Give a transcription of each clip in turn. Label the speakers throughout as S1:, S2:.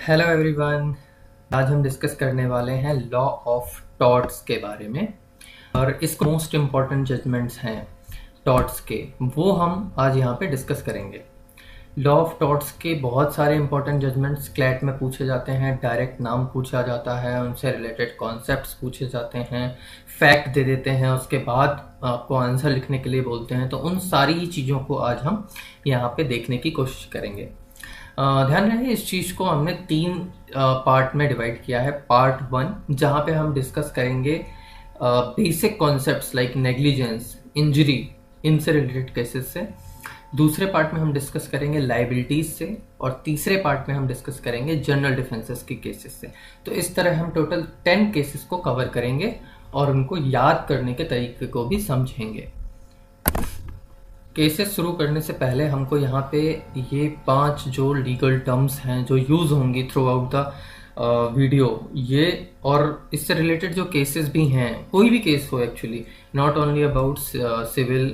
S1: Hello everyone. आज हम discuss करने वाले हैं लॉ ऑफ टॉर्ट्स के बारे में। और इसको मोस्ट इम्पॉर्टेंट जजमेंट्स हैं टॉर्ट्स के, वो हम आज यहाँ पे डिस्कस करेंगे। लॉ ऑफ टॉर्ट्स के बहुत सारे इंपॉर्टेंट जजमेंट्स क्लैट में पूछे जाते हैं, डायरेक्ट नाम पूछा जाता है, उनसे रिलेटेड कॉन्सेप्ट्स पूछे जाते हैं, फैक्ट दे देते हैं, उसके बाद आपको आंसर लिखने के लिए बोलते हैं। तो उन सारी चीज़ों को आज हम यहाँ पे देखने की कोशिश करेंगे। ध्यान रहे, इस चीज़ को हमने 3 पार्ट में डिवाइड किया है। पार्ट 1 जहाँ पे हम डिस्कस करेंगे basic concepts like negligence, injury, इनसे रिलेटेड केसेस से। दूसरे पार्ट में हम डिस्कस करेंगे लाइबिलिटीज से, और तीसरे पार्ट में हम डिस्कस करेंगे जनरल डिफेंसेस के केसेस से। तो इस तरह हम टोटल 10 केसेस को कवर करेंगे और उनको याद करने के तरीके को भी समझेंगे। केसेस शुरू करने से पहले हमको यहाँ पे ये 5 जो लीगल टर्म्स हैं जो यूज़ होंगी थ्रू आउट द वीडियो, ये और इससे रिलेटेड जो केसेस भी हैं, कोई भी केस हो actually, not only about civil,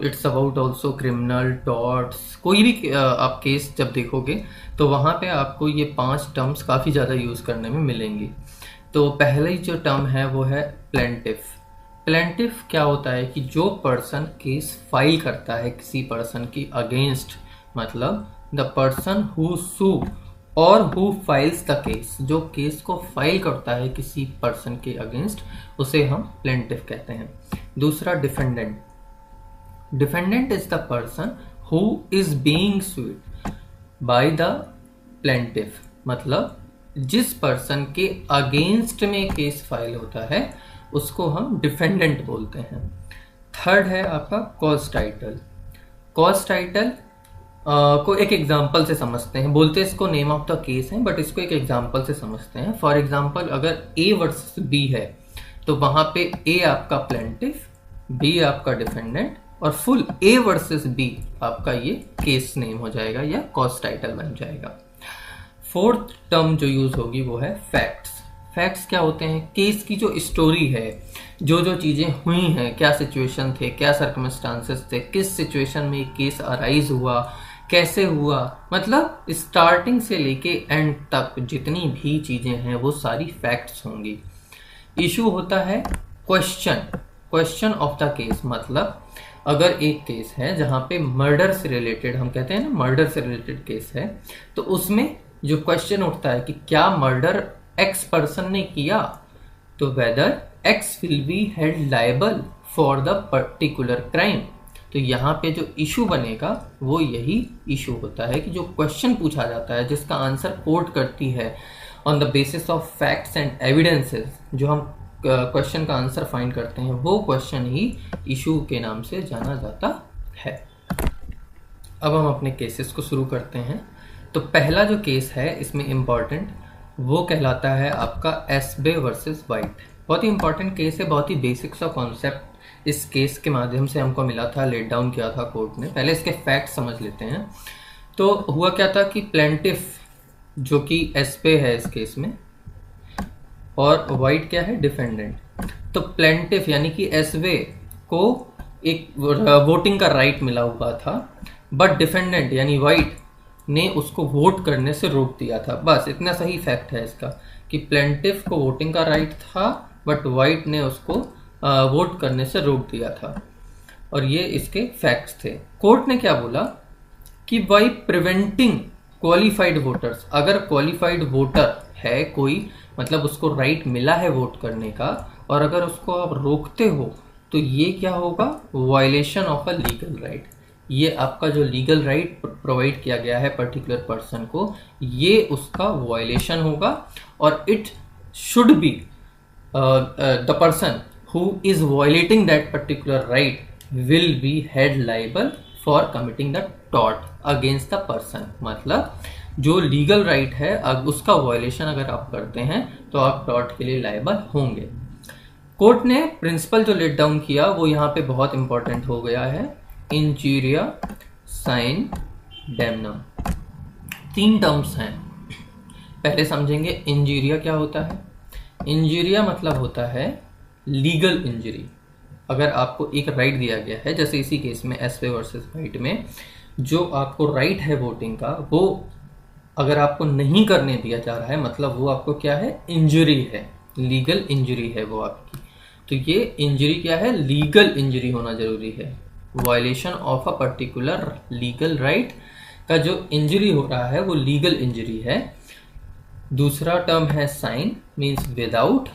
S1: it's about also criminal, torts, कोई भी आप केस जब देखोगे तो वहाँ पे आपको ये 5 टर्म्स काफ़ी ज़्यादा यूज़ करने में मिलेंगी। तो पहली जो टर्म है वो है प्लेंटिफ। प्लेंटिफ क्या होता है कि जो पर्सन केस फाइल करता है किसी पर्सन की अगेंस्ट, मतलब द पर्सन हु सू और हु फाइल्स द केस, जो केस को फाइल करता है किसी पर्सन के अगेंस्ट, उसे हम प्लेंटिफ कहते हैं। दूसरा defendant. Defendant is the person who is being sued by the plaintiff, मतलब जिस पर्सन के अगेंस्ट में केस फाइल होता है उसको हम डिफेंडेंट बोलते हैं। थर्ड है आपका कॉज टाइटल। कॉज टाइटल को एक एग्जांपल से समझते हैं, बोलते हैं इसको नेम ऑफ द केस है, बट इसको एक एग्जांपल से समझते हैं। फॉर एग्जांपल, अगर ए वर्सेस बी है तो वहां पे ए आपका प्लेंटिफ, बी आपका डिफेंडेंट, और फुल ए वर्सेस बी आपका ये केस नेम हो जाएगा या कॉज टाइटल बन जाएगा। फोर्थ टर्म जो यूज होगी वो है फैक्ट्स। फैक्ट्स क्या होते हैं? केस की जो स्टोरी है, जो जो चीज़ें हुई हैं, क्या सिचुएशन थे, क्या सर्कमस्टांसेस थे, किस सिचुएशन में केस अराइज हुआ, कैसे हुआ, मतलब स्टार्टिंग से लेके एंड तक जितनी भी चीज़ें हैं वो सारी फैक्ट्स होंगी। इशू होता है क्वेश्चन ऑफ द केस, मतलब अगर एक केस है जहाँ पे मर्डर से रिलेटेड, हम कहते हैं ना मर्डर से रिलेटेड केस है, तो उसमें जो क्वेश्चन उठता है कि क्या मर्डर एक्स पर्सन ने किया, तो whether x will be held liable for the particular crime. तो यहाँ पे जो इशू बनेगा वो यही इशू होता है कि जो क्वेश्चन पूछा जाता है, जिसका आंसर कोर्ट करती है on the basis of facts and evidences, जो हम क्वेश्चन का आंसर फाइंड करते हैं, वो क्वेश्चन ही इशू के नाम से जाना जाता है। अब हम अपने केसेस को शुरू करते हैं। तो पहला जो केस है इसमें इम्पॉर्टेंट, वो कहलाता है आपका एसबे वर्सेस वाइट। बहुत ही इंपॉर्टेंट केस है, बहुत ही बेसिक सा कॉन्सेप्ट इस केस के माध्यम से हमको मिला था, लेट डाउन किया था कोर्ट ने। पहले इसके फैक्ट समझ लेते हैं। तो हुआ क्या था कि प्लेंटिफ जो कि एसबे है इस केस में, और वाइट क्या है, डिफेंडेंट। तो प्लेंटिफ यानी कि एसबे को एक वोटिंग का राइट मिला हुआ था, बट डिफेंडेंट यानी वाइट ने उसको वोट करने से रोक दिया था। बस इतना सही फैक्ट है इसका कि प्लेंटिफ को वोटिंग का राइट था, बट वाइट ने उसको वोट करने से रोक दिया था, और ये इसके फैक्ट्स थे। कोर्ट ने क्या बोला कि बाई प्रिवेंटिंग क्वालिफाइड वोटर्स, अगर क्वालिफाइड वोटर है कोई, मतलब उसको राइट मिला है वोट करने का, और अगर उसको आप रोकते हो तो ये क्या होगा, violation of a legal right. ये आपका जो लीगल राइट प्रोवाइड किया गया है पर्टिकुलर पर्सन को, ये उसका वायलेशन होगा, और it should be the person who is violating that particular right will be held liable for committing the tort against the person. मतलब जो लीगल राइट है उसका वायलेशन अगर आप करते हैं तो आप टॉर्ट के लिए लायबल होंगे। कोर्ट ने प्रिंसिपल जो लेट डाउन किया वो यहाँ पे बहुत इंपॉर्टेंट हो गया है, इंजीरिया साइन डैमनम। 3 टर्म्स हैं, पहले समझेंगे इंजीरिया क्या होता है। इंजीरिया मतलब होता है लीगल इंजरी। अगर आपको एक राइट दिया गया है, जैसे इसी केस में एसवे वर्सेस वाइट में, जो आपको राइट है वोटिंग का, वो अगर आपको नहीं करने दिया जा रहा है मतलब वो आपको क्या है, इंजरी है, लीगल इंजरी है वो आपकी। तो ये इंजरी क्या है, लीगल इंजरी होना जरूरी है। Violation of a particular legal right का जो इंजरी हो रहा है वो लीगल इंजरी है। दूसरा टर्म है sine, means without.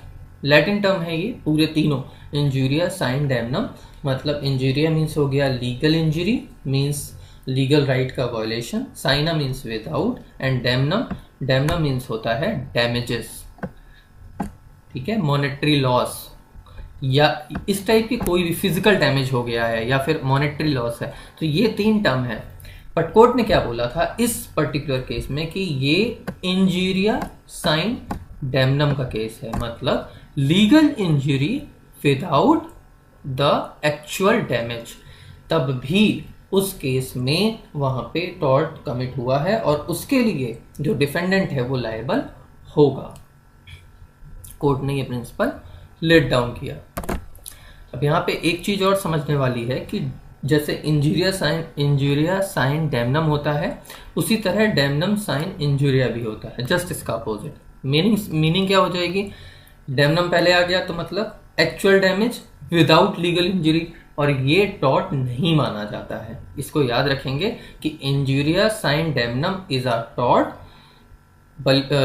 S1: Latin term है ये पूरे तीनों, इंजूरिया साइन डैमनम। मतलब इंजूरिया मीन्स हो गया legal injury, means legal right का violation. Sine means without, and damnum, damnum means होता है डैमेजेस, ठीक है, मॉनेटरी लॉस या इस टाइप की कोई भी फिजिकल डैमेज हो गया है या फिर मॉनेटरी लॉस है। तो ये 3 टर्म है। बट कोर्ट ने क्या बोला था इस पर्टिकुलर केस में कि ये इंजूरिया साइन डैमनम का केस है, मतलब legal injury without the actual damage. तब भी उस केस में वहां पे टॉर्ट कमिट हुआ है और उसके लिए जो डिफेंडेंट है वो लायबल होगा। कोर्ट ने ये प्रिंसिपल लेट डाउन किया। अब यहाँ पे एक चीज और समझने वाली है कि जैसे इंजूरिया साइन डैमनम होता है, उसी तरह डैमनम साइन इंजूरिया भी होता है, जस्ट इसका अपोजिट। मीनिंग क्या हो जाएगी, डैमनम पहले आ गया तो मतलब actual damage without legal injury, और ये टॉर्ट नहीं माना जाता है। इसको याद रखेंगे कि injuria sine damnum is a tort,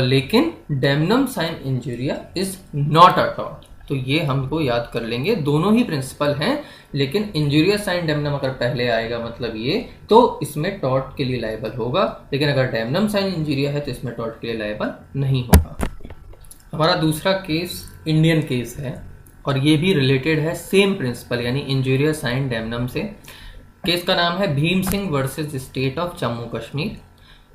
S1: लेकिन damnum sine injuria is not a tort. तो ये हमको याद कर लेंगे, दोनों ही प्रिंसिपल हैं, लेकिन इंजूरिया साइन डैमनम अगर पहले आएगा मतलब ये, तो इसमें टॉर्ट के लिए लायबल होगा, लेकिन अगर डैमनम साइन इंजूरिया है तो इसमें टॉर्ट के लिए लायबल नहीं होगा। हमारा दूसरा केस इंडियन केस है और ये भी रिलेटेड है सेम प्रिंसिपल यानी इंजूरिया साइन डैमनम से। केस का नाम है Bhim Singh versus state of Jammu Kashmir.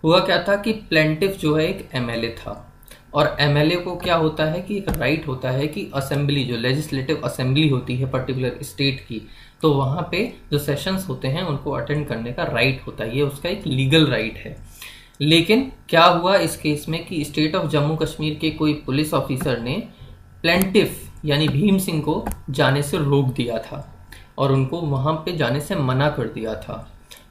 S1: हुआ क्या था कि प्लेंटिफ जो है एक एमएलए था, और एमएलए को क्या होता है कि एक राइट होता है कि असेंबली, जो लेजिस्लेटिव असेंबली होती है पर्टिकुलर स्टेट की, तो वहाँ पे जो सेशंस होते हैं उनको अटेंड करने का राइट होता है, ये उसका एक लीगल राइट है। लेकिन क्या हुआ इस केस में कि स्टेट ऑफ जम्मू कश्मीर के कोई पुलिस ऑफिसर ने प्लेंटिफ यानी भीम सिंह को जाने से रोक दिया था और उनको वहाँ पे जाने से मना कर दिया था।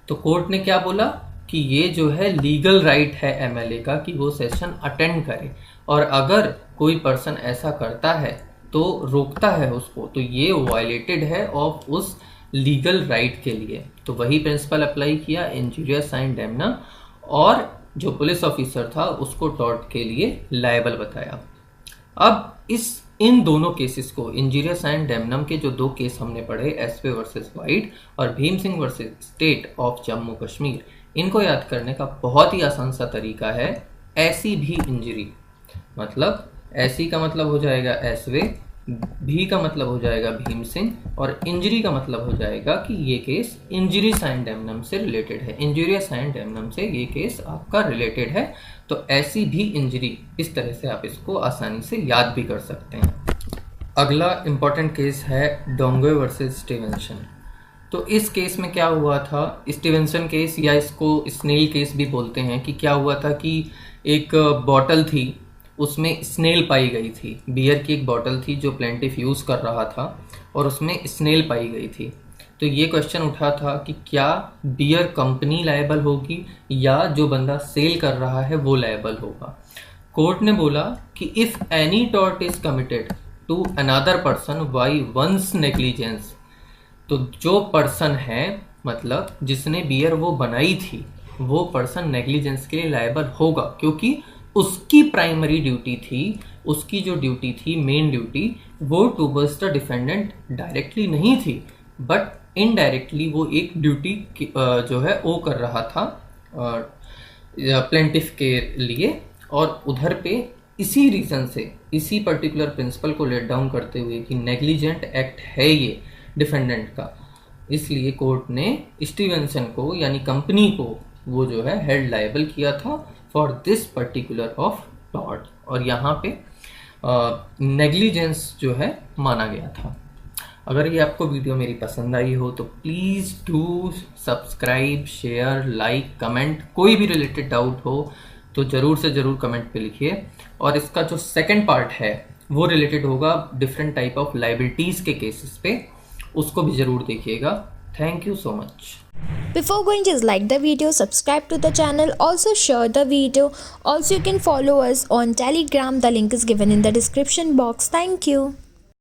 S1: तो कोर्ट ने क्या बोला कि ये जो है लीगल राइट है एमएलए का कि वो सेशन अटेंड करे, और अगर कोई पर्सन ऐसा करता है तो रोकता है उसको, तो ये वायलेटेड है ऑफ उस लीगल राइट के लिए। तो वही प्रिंसिपल अप्लाई किया इंजूरिया साइन डैमनम, और जो पुलिस ऑफिसर था उसको टॉर्ट के लिए लायबल बताया। अब इन दोनों केसेस को, इंजूरिया साइन डैमनम के जो 2 केस हमने पढ़े, एसपे वर्सेस वाइट और Bhim Singh versus state of Jammu Kashmir, इनको याद करने का बहुत ही आसान सा तरीका है ऐसी भी इंजरी। मतलब ऐसी का मतलब हो जाएगा एसवे, भी का मतलब हो जाएगा भीम सिंह, और इंजरी का मतलब हो जाएगा कि ये केस इंजरी साइन डैमनम से रिलेटेड है, इंजूरिया साइन डैमनम से ये केस आपका रिलेटेड है। तो ऐसी भी इंजरी, इस तरह से आप इसको आसानी से याद भी कर सकते हैं। अगला इंपॉर्टेंट केस है डोंगोय वर्सेस स्टीवेंसन। तो इस केस में क्या हुआ था, स्टीवेंसन केस या इसको स्नेल केस भी बोलते हैं, कि क्या हुआ था कि एक बॉटल थी उसमें स्नेल पाई गई थी, बियर की एक बॉटल थी जो प्लेंटिफ यूज कर रहा था और उसमें स्नेल पाई गई थी। तो ये क्वेश्चन उठा था कि क्या बियर कंपनी लायबल होगी या जो बंदा सेल कर रहा है वो लायबल होगा। कोर्ट ने बोला कि if any tort is committed to another person by one's negligence, तो जो पर्सन है मतलब जिसने बियर वो बनाई थी वो पर्सन नेग्लिजेंस के लिए लायबल होगा, क्योंकि उसकी प्राइमरी ड्यूटी थी, उसकी जो ड्यूटी थी मेन ड्यूटी, वो टूवर्ड्स द डिफेंडेंट डायरेक्टली नहीं थी बट इनडायरेक्टली वो एक ड्यूटी जो है वो कर रहा था प्लेंटिफ के लिए। और उधर पे इसी रीजन से, इसी पर्टिकुलर प्रिंसिपल को लेट डाउन करते हुए कि नेग्लिजेंट एक्ट है ये डिफेंडेंट का, इसलिए कोर्ट ने स्टीवेंसन को यानी कंपनी को वो जो है हेड लायबल किया था for this particular of tort, और यहाँ पे नेग्लिजेंस जो है माना गया था। अगर ये आपको वीडियो मेरी पसंद आई हो तो please do subscribe, share, like, comment. कोई भी रिलेटेड डाउट हो तो ज़रूर से ज़रूर कमेंट पे लिखिए। और इसका जो सेकंड पार्ट है वो रिलेटेड होगा डिफरेंट टाइप ऑफ लाइबिलिटीज़ के केसेस पे, उसको भी ज़रूर देखिएगा। Thank you so much.
S2: Before going, just like the video, subscribe to the channel, also share the video. Also, you can follow us on Telegram. The link is given in the description box. Thank you.